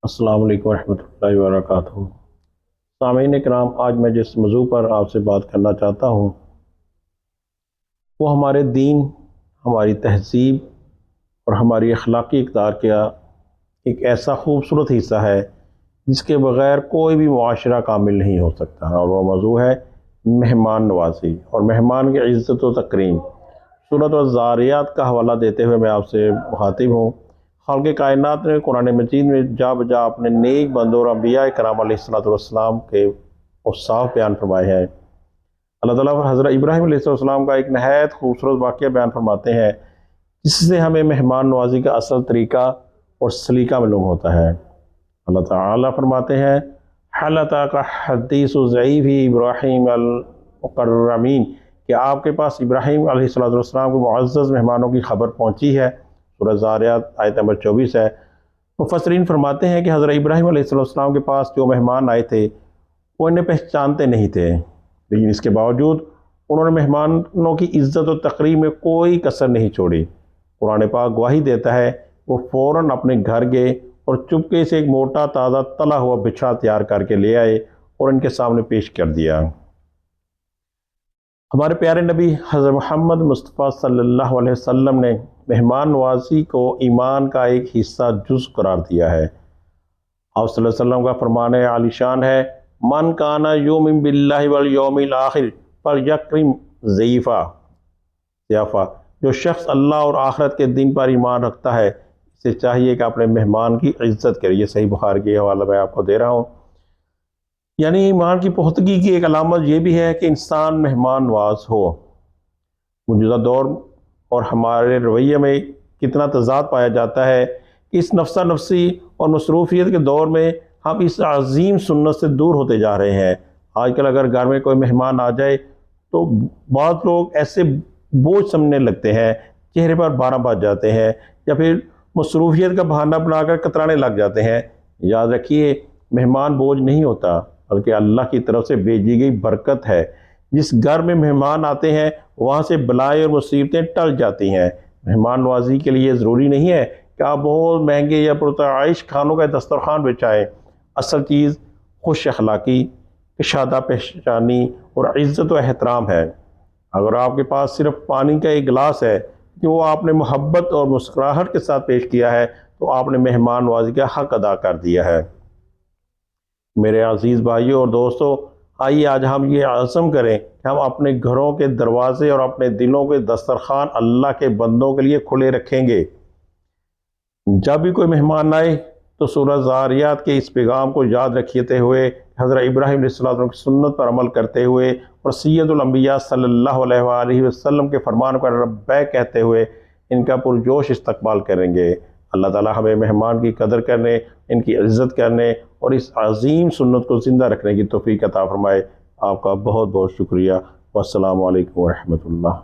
السلام علیکم ورحمۃ اللہ وبرکاتہ۔ سامعین کرام، آج میں جس موضوع پر آپ سے بات کرنا چاہتا ہوں وہ ہمارے دین، ہماری تہذیب اور ہماری اخلاقی اقدار کا ایک ایسا خوبصورت حصہ ہے جس کے بغیر کوئی بھی معاشرہ کامل نہیں ہو سکتا، اور وہ موضوع ہے مہمان نوازی اور مہمان کی عزت و تکریم۔ سورۃ الذاریات کا حوالہ دیتے ہوئے میں آپ سے مخاطب ہوں۔ خالق کائنات نے قرآن مجید میں جا بجا اپنے نیک بندوں اور انبیاء کرام علیہ السلام کے اوصاف بیان فرمائے ہیں۔ اللہ تعالیٰ حضرت ابراہیم علیہ السلام کا ایک نہایت خوبصورت واقعہ بیان فرماتے ہیں جس سے ہمیں مہمان نوازی کا اصل طریقہ اور سلیقہ معلوم ہوتا ہے۔ اللہ تعالیٰ فرماتے ہیں، حل اتاک حدیث ضعیف ابراہیم المکرمین، کہ آپ کے پاس ابراہیم علیہ السلام کے معزز مہمانوں کی خبر پہنچی ہے۔ سورۃ ذاریات آیت نمبر 24 ہے۔ مفسرین فرماتے ہیں کہ حضرت ابراہیم علیہ السلام کے پاس جو مہمان آئے تھے وہ انہیں پہچانتے نہیں تھے، لیکن اس کے باوجود انہوں نے مہمانوں کی عزت و تقریب میں کوئی کسر نہیں چھوڑی۔ قرآن پاک گواہی دیتا ہے، وہ فوراً اپنے گھر گئے اور چپکے سے ایک موٹا تازہ تلا ہوا بچھڑا تیار کر کے لے آئے اور ان کے سامنے پیش کر دیا۔ ہمارے پیارے نبی حضرت محمد مصطفیٰ صلی اللہ علیہ وسلم نے مہمان نوازی کو ایمان کا ایک حصہ جز قرار دیا ہے۔ آپ صلی اللہ علیہ وسلم کا فرمان عالی شان ہے، من کان یؤمن باللہ والیوم الآخر فلیکرم ضیافہ، جو شخص اللہ اور آخرت کے دن پر ایمان رکھتا ہے اسے چاہیے کہ اپنے مہمان کی عزت کرے۔ یہ صحیح بخاری کے حوالہ میں آپ کو دے رہا ہوں۔ یعنی ایمان کی پختگی کی ایک علامت یہ بھی ہے کہ انسان مہمان نواز ہو۔ موجودہ دور اور ہمارے رویے میں کتنا تضاد پایا جاتا ہے کہ اس نفسا نفسی اور مصروفیت کے دور میں ہم اس عظیم سنت سے دور ہوتے جا رہے ہیں۔ آج کل اگر گھر میں کوئی مہمان آ جائے تو بعض لوگ ایسے بوجھ سمجھنے لگتے ہیں، چہرے پر 12 بج جاتے ہیں، یا پھر مصروفیت کا بہانہ بنا کر کترانے لگ جاتے ہیں۔ یاد رکھیے، مہمان بوجھ نہیں ہوتا بلکہ اللہ کی طرف سے بھیجی گئی برکت ہے۔ جس گھر میں مہمان آتے ہیں وہاں سے بلائیں اور مصیبتیں ٹل جاتی ہیں۔ مہمان نوازی کے لیے ضروری نہیں ہے کہ آپ بہت مہنگے یا پرتعیش کھانوں کا دسترخوان بچھائیں۔ اصل چیز خوش اخلاقی، کشادہ پیشانی اور عزت و احترام ہے۔ اگر آپ کے پاس صرف پانی کا ایک گلاس ہے کہ وہ آپ نے محبت اور مسکراہٹ کے ساتھ پیش کیا ہے تو آپ نے مہمان نوازی کا حق ادا کر دیا ہے۔ میرے عزیز بھائیوں اور دوستوں، آئیے آج ہم یہ عزم کریں کہ ہم اپنے گھروں کے دروازے اور اپنے دلوں کے دسترخوان اللہ کے بندوں کے لیے کھلے رکھیں گے۔ جب بھی کوئی مہمان آئے تو سورۃ ذاریات کے اس پیغام کو یاد رکھتے ہوئے، حضرت ابراہیم علیہ السلام کی سنت پر عمل کرتے ہوئے اور سید الانبیاء صلی اللہ علیہ وآلہ وسلم کے فرمان پر لبیک کہتے ہوئے ان کا پرجوش استقبال کریں گے۔ اللہ تعالیٰ ہمیں مہمان کی قدر کرنے، ان کی عزت کرنے اور اس عظیم سنت کو زندہ رکھنے کی توفیق عطا فرمائے۔ آپ کا بہت بہت شکریہ۔ والسلام علیکم ورحمۃ اللہ۔